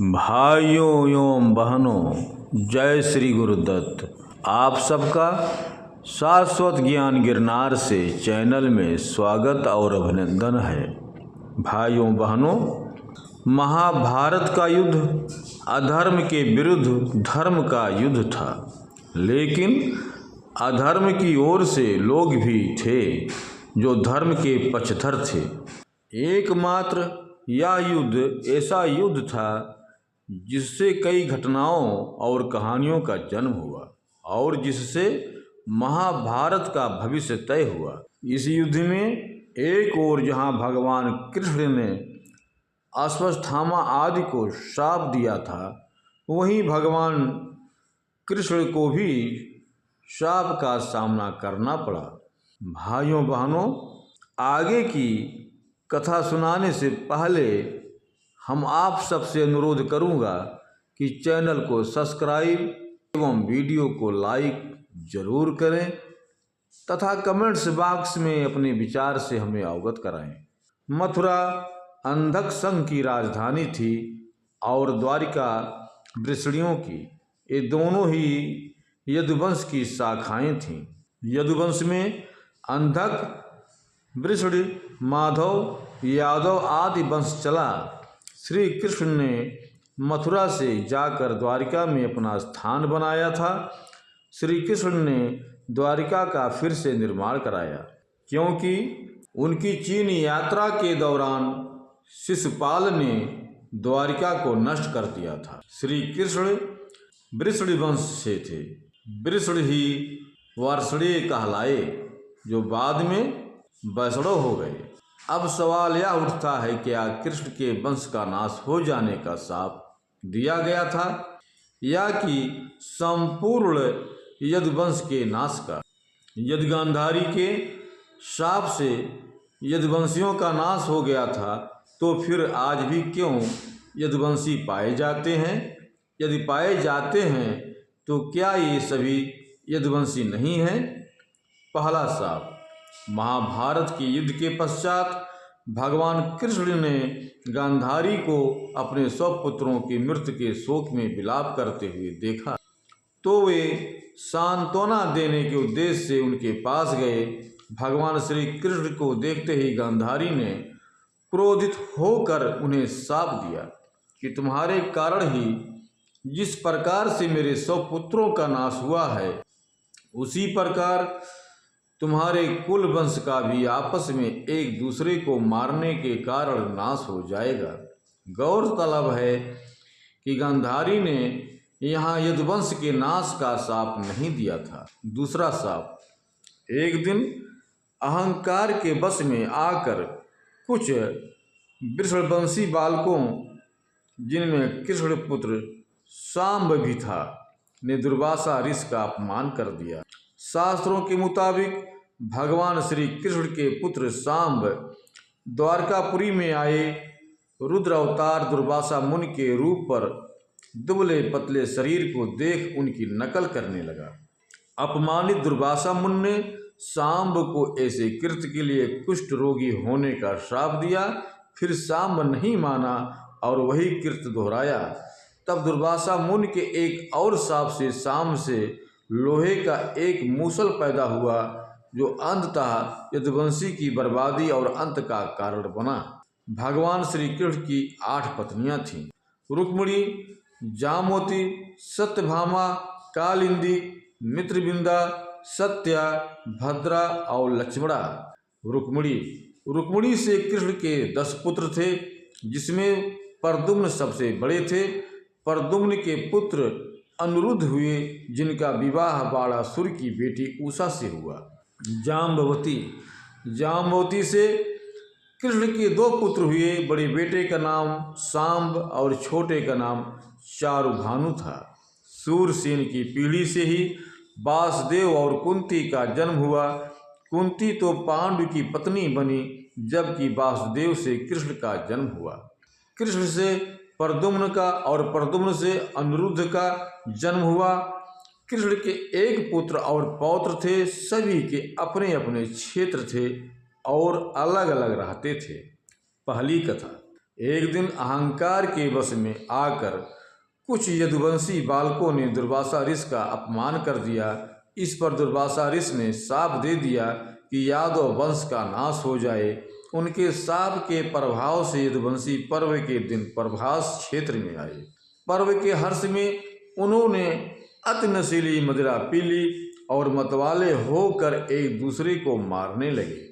भाइयों एवं बहनों, जय श्री गुरुदत्त। आप सबका शाश्वत ज्ञान गिरनार से चैनल में स्वागत और अभिनंदन है। भाइयों बहनों, महाभारत का युद्ध अधर्म के विरुद्ध धर्म का युद्ध था, लेकिन अधर्म की ओर से लोग भी थे जो धर्म के पक्षधर थे। एकमात्र यह युद्ध ऐसा युद्ध था जिससे कई घटनाओं और कहानियों का जन्म हुआ और जिससे महाभारत का भविष्य तय हुआ। इस युद्ध में एक ओर जहां भगवान कृष्ण ने अश्वत्थामा आदि को श्राप दिया था, वहीं भगवान कृष्ण को भी श्राप का सामना करना पड़ा। भाइयों बहनों, आगे की कथा सुनाने से पहले हम आप सबसे अनुरोध करूंगा कि चैनल को सब्सक्राइब एवं वीडियो को लाइक जरूर करें तथा कमेंट्स बॉक्स में अपने विचार से हमें अवगत कराएं। मथुरा अंधक संघ की राजधानी थी और द्वारिका वृषणियों की। ये दोनों ही यदुवंश की शाखाएं थीं। यदुवंश में अंधक, वृषण, माधव, यादव आदि वंश चला। श्री कृष्ण ने मथुरा से जाकर द्वारिका में अपना स्थान बनाया था। श्री कृष्ण ने द्वारिका का फिर से निर्माण कराया, क्योंकि उनकी चीन यात्रा के दौरान शिशुपाल ने द्वारिका को नष्ट कर दिया था। श्री कृष्ण वृषण वंश से थे। वृषण ही वर्षणीय कहलाए, जो बाद में वैष्णव हो गए। अब सवाल यह उठता है, क्या कृष्ण के वंश का नाश हो जाने का शाप दिया गया था या कि संपूर्ण यदुवंश के नाश का? यदि गांधारी के शाप से यदुवंशियों का नाश हो गया था, तो फिर आज भी क्यों यदुवंशी पाए जाते हैं? यदि पाए जाते हैं तो क्या ये सभी यदुवंशी नहीं हैं? पहला शाप। महाभारत के युद्ध के पश्चात भगवान कृष्ण ने गांधारी को अपने सब पुत्रों की मृत्यु के शोक में विलाप करते हुए देखा, तो वे सांत्वना देने के उद्देश्य से उनके पास गए। भगवान श्री कृष्ण को देखते ही गांधारी ने क्रोधित होकर उन्हें शाप दिया कि तुम्हारे कारण ही जिस प्रकार से मेरे सब पुत्रों का नाश हुआ है, उसी प्रकार तुम्हारे कुल वंश का भी आपस में एक दूसरे को मारने के कारण नाश हो जाएगा। गौरतलब है कि गांधारी ने यहाँ यदुवंश के नाश का शाप नहीं दिया था। दूसरा शाप। एक दिन अहंकार के वश में आकर कुछ वृषणवंशी बालकों, जिनमें कृष्ण पुत्र सांब भी था, ने दुर्वासा ऋषि का अपमान कर दिया। शास्त्रों के मुताबिक भगवान श्री कृष्ण के पुत्र सांब द्वारकापुरी में आए। रुद्र अवतार दुर्वासा मुनि के रूप पर दुबले पतले शरीर को देख उनकी नकल करने लगा। अपमानित दुर्वासा मुनि ने सांब को ऐसे कृत्य के लिए कुष्ठ रोगी होने का श्राप दिया। फिर सांब नहीं माना और वही कृत्य दोहराया। तब दुर्वासा मुनि के एक और शाप से सांब से लोहे का एक मूसल पैदा हुआ, जो अंततः यदुवंशी की बर्बादी और अंत का कारण बना। भगवान श्री कृष्ण की 8 पत्नियां थीं: रुक्मिणी, जामवती, सत्यभामा, कालिंदी, मित्रविंदा, सत्या, भद्रा और लक्ष्मणा। रुक्मिणी से कृष्ण के 10 पुत्र थे, जिसमें प्रद्युम्न सबसे बड़े थे। प्रद्युम्न के पुत्र अनिरुद्ध हुए, जिनका विवाह बाणासुर की बेटी उषा से हुआ। जाम्बवती से कृष्ण के 2 पुत्र हुए। बड़े बेटे का नाम सांब और छोटे का नाम चारुभानु था। सूरसेन की पीढ़ी से ही वासुदेव और कुंती का जन्म हुआ। कुंती तो पांडु की पत्नी बनी, जबकि वासुदेव से कृष्ण का जन्म हुआ। कृष्ण से प्रद्युम्न का और प्रद्युम्न से अनिरुद्ध का जन्म हुआ। कृष्ण के एक पुत्र और पौत्र थे। सभी के अपने अपने क्षेत्र थे और अलग अलग रहते थे। पहली कथा। एक दिन अहंकार के वश में आकर कुछ यदुवंशी बालकों ने दुर्वासा ऋषि का अपमान कर दिया। इस पर दुर्वासा ऋषि ने शाप दे दिया कि यादव वंश का नाश हो जाए। उनके शाप के प्रभाव से यदुवंशी पर्व के दिन प्रभास क्षेत्र में आए। पर्व के हर्ष में उन्होंने अति नशीली मदिरा पी ली और मतवाले होकर एक दूसरे को मारने लगे।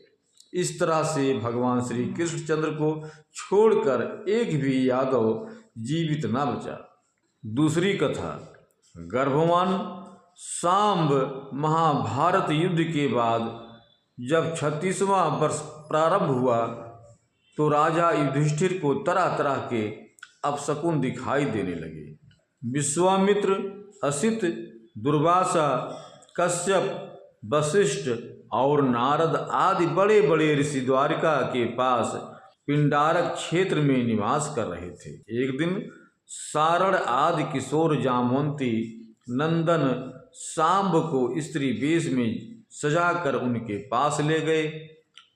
इस तरह से भगवान श्री कृष्णचंद्र को छोड़कर एक भी यादव जीवित न बचा। दूसरी कथा। गर्भवान सांब महाभारत युद्ध के बाद जब 36वां वर्ष प्रारंभ हुआ तो राजा युधिष्ठिर को तरह तरह के अपशकुन दिखाई देने लगे। विश्वामित्र, असित, दुर्वासा, कश्यप, वशिष्ठ और नारद आदि बड़े बड़े ऋषि द्वारिका के पास पिंडारक क्षेत्र में निवास कर रहे थे। एक दिन सारण आदि किशोर जामवंती नंदन सांब को स्त्री वेश में सजाकर उनके पास ले गए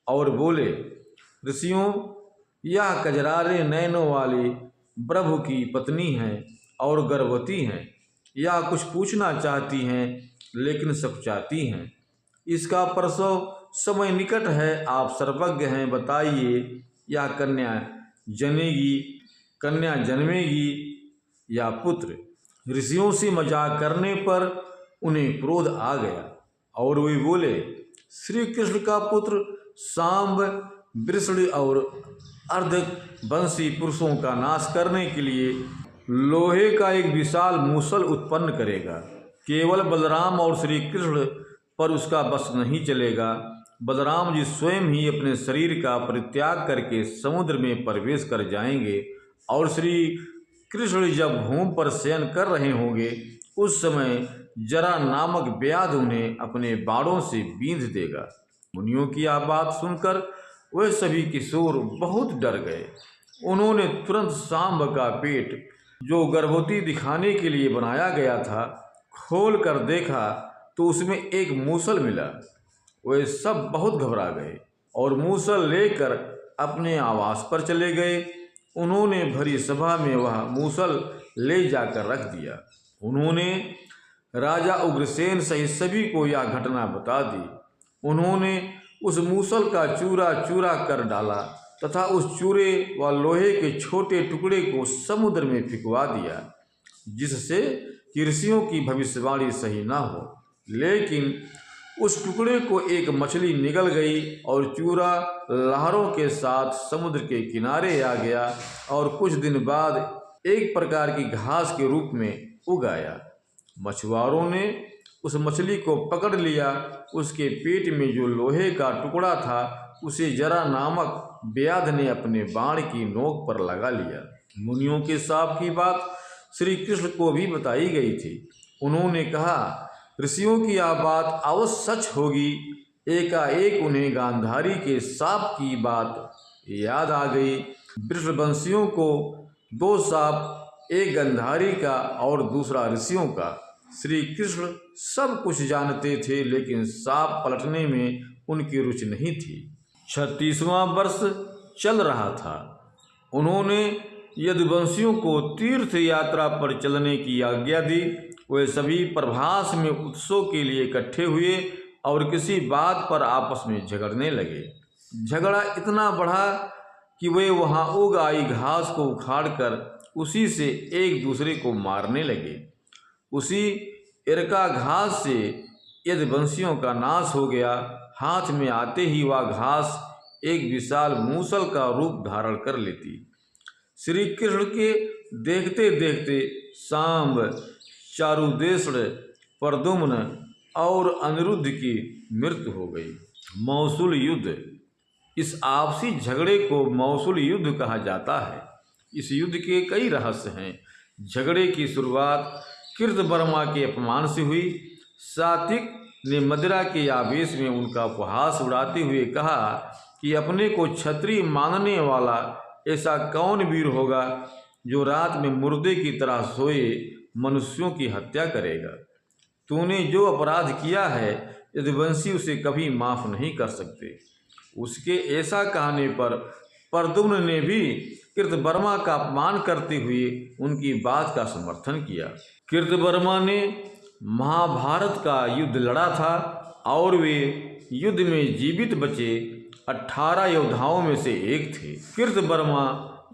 और बोले, ऋषियों, यह कजरारे नयनों वाली प्रभु की पत्नी हैं और गर्भवती हैं। यह कुछ पूछना चाहती हैं लेकिन सकुचाती हैं। इसका प्रसव समय निकट है, आप सर्वज्ञ हैं, बताइए यह कन्या जन्मेगी या पुत्र। ऋषियों से मजाक करने पर उन्हें क्रोध आ गया और वे बोले, श्री कृष्ण का पुत्र सांब वृषण और अर्धवंशी पुरुषों का नाश करने के लिए लोहे का एक विशाल मूसल उत्पन्न करेगा। केवल बलराम और श्री कृष्ण पर उसका बस नहीं चलेगा। बलराम जी स्वयं ही अपने शरीर का परित्याग करके समुद्र में प्रवेश कर जाएंगे और श्री कृष्ण जब भूमि पर शयन कर रहे होंगे उस समय जरा नामक व्याध उन्हें अपने बाणों से बींध देगा। मुनियों की यह बात सुनकर वे सभी किशोर बहुत डर गए। उन्होंने तुरंत सांब का पेट, जो गर्भवती दिखाने के लिए बनाया गया था, खोल कर देखा तो उसमें एक मूसल मिला। वे सब बहुत घबरा गए और मूसल लेकर अपने आवास पर चले गए। उन्होंने भरी सभा में वह मूसल ले जाकर रख दिया। उन्होंने राजा उग्रसेन सहित सभी को यह घटना बता दी। उन्होंने उस मूसल का चूरा चूरा कर डाला तथा उस चूरे व लोहे के छोटे टुकड़े को समुद्र में फिकवा दिया, जिससे ऋषियों की भविष्यवाणी सही न हो। लेकिन उस टुकड़े को एक मछली निगल गई और चूरा लहरों के साथ समुद्र के किनारे आ गया और कुछ दिन बाद एक प्रकार की घास के रूप में उग आया। मछुआरों ने उस मछली को पकड़ लिया। उसके पेट में जो लोहे का टुकड़ा था उसे जरा नामक व्याध ने अपने बाण की नोक पर लगा लिया। मुनियों के शाप की बात श्री कृष्ण को भी बताई गई थी। उन्होंने कहा, ऋषियों की यह बात अवश्य सच होगी। एकाएक उन्हें गांधारी के शाप की बात याद आ गई। वृषवंशियों को दो शाप, एक गांधारी का और दूसरा ऋषियों का। श्री कृष्ण सब कुछ जानते थे लेकिन शाप पलटने में उनकी रुचि नहीं थी। 36वां वर्ष चल रहा था। उन्होंने यदुवंशियों को तीर्थ यात्रा पर चलने की आज्ञा दी। वे सभी प्रभास में उत्सव के लिए इकट्ठे हुए और किसी बात पर आपस में झगड़ने लगे। झगड़ा इतना बढ़ा कि वे वहां उग आई घास को उखाड़कर उसी से एक दूसरे को मारने लगे। उसी इरका घास से यदुवंशियों का नाश हो गया। हाथ में आते ही वह घास एक विशाल मूसल का रूप धारण कर लेती। श्री कृष्ण के देखते देखते सांब, चारुदेशण, प्रद्युम्न और अनिरुद्ध की मृत्यु हो गई। मौसूल युद्ध। इस आपसी झगड़े को मौसूल युद्ध कहा जाता है। इस युद्ध के कई रहस्य हैं। झगड़े की शुरुआत कृतवर्मा के अपमान से हुई। सात्विक ने मदिरा के आवेश में उनका उपहास उड़ाते हुए कहा कि अपने को क्षत्रिय मानने वाला ऐसा कौन वीर होगा जो रात में मुर्दे की तरह सोए मनुष्यों की हत्या करेगा। तूने जो अपराध किया है यदुवंशी उसे कभी माफ नहीं कर सकते। उसके ऐसा कहने पर प्रद्युम्न ने भी कृतवर्मा का अपमान करते हुए उनकी बात का समर्थन किया। कृतवर्मा ने महाभारत का युद्ध लड़ा था और वे युद्ध में जीवित बचे 18 योद्धाओं में से एक थे। कृतवर्मा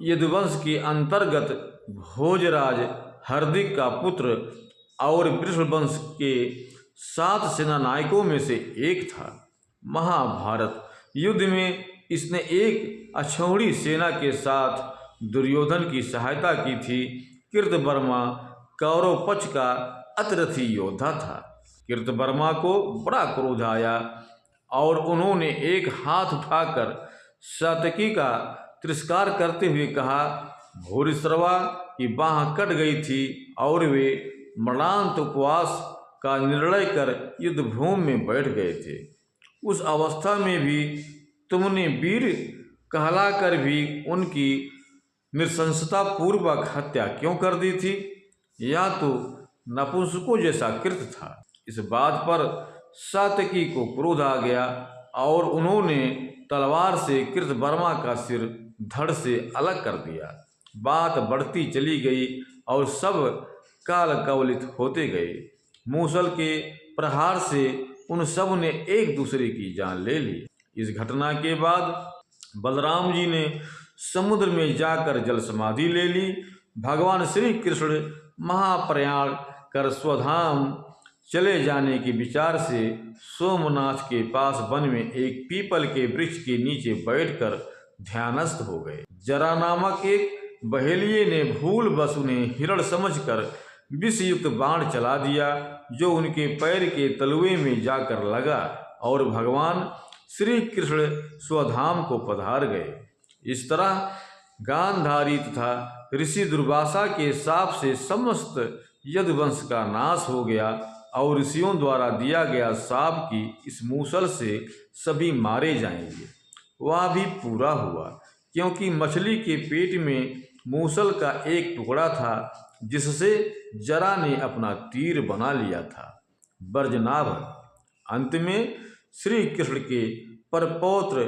यदुवंश के अंतर्गत भोजराज हार्दिक का पुत्र और वृषभवंश के 7 सेनानायकों में से एक था। महाभारत युद्ध में इसने एक अक्षौहिणी सेना के साथ दुर्योधन की सहायता की थी। कृतवर्मा कौरव पक्ष का अतिरथी योद्धा था। कृतवर्मा को बड़ा क्रोध आया और उन्होंने एक हाथ उठाकर सात्यकी का तिरस्कार करते हुए कहा, भूरिश्रवा की बाँह कट गई थी और वे मरणांत उपवास का निर्णय कर युद्धभूमि में बैठ गए थे। उस अवस्था में भी तुमने वीर कहलाकर भी उनकी नृशंसता पूर्वक हत्या क्यों कर दी थी? यह तो नपुंसकों जैसा कृत्य था। इस बात पर सात्यकी को क्रोध आ गया और उन्होंने तलवार से कृतवर्मा का सिर धड़ से अलग कर दिया। बात बढ़ती चली गई और सब काल कवलित होते गए। मूसल के प्रहार से उन सब ने एक दूसरे की जान ले ली। इस घटना के बाद बलराम जी ने समुद्र में जाकर जल समाधि ले ली। भगवान श्री कृष्ण महाप्रयाण कर स्वधाम चले जाने के विचार से सोमनाथ के पास वन में एक पीपल के वृक्ष के नीचे बैठकर ध्यानस्थ हो गए। जरा नामक एक बहेलिये ने भूलवश उन्हें हिरण समझकर विषयुक्त बाण चला दिया, जो उनके पैर के तलुए में जाकर लगा और भगवान श्री कृष्ण स्वधाम को पधार गए। इस तरह गांधारी तथा ऋषि दुर्वासा के शाप से समस्त यदुवंश का नाश हो गया और ऋषियों द्वारा दिया गया शाप की इस मूसल से सभी मारे जाएंगे। वह भी पूरा हुआ, क्योंकि मछली के पेट में मूसल का एक टुकड़ा था जिससे जरा ने अपना तीर बना लिया था। ब्रजनाभ। अंत में श्री कृष्ण के परपौत्र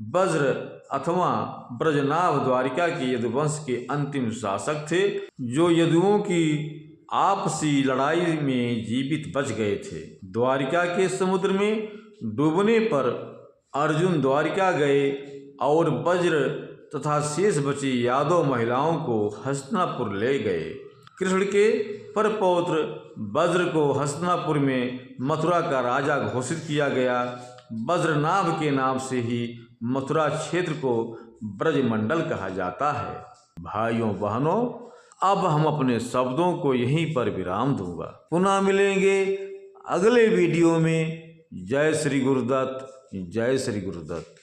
वज्र अथवा ब्रजनाभ द्वारिका के यदुवंश के अंतिम शासक थे, जो यदुओं की आपसी लड़ाई में जीवित बच गए थे। द्वारिका के समुद्र में डूबने पर अर्जुन द्वारिका गए और वज्र तथा शेष बची यादव महिलाओं को हस्तिनापुर ले गए। कृष्ण के परपौत्र वज्र को हस्तिनापुर में मथुरा का राजा घोषित किया गया। वज्रनाभ के नाम से ही मथुरा क्षेत्र को ब्रजमंडल कहा जाता है। भाइयों बहनों, अब हम अपने शब्दों को यहीं पर विराम दूंगा। पुनः मिलेंगे अगले वीडियो में। जय श्री गुरुदत्त, जय श्री गुरुदत्त।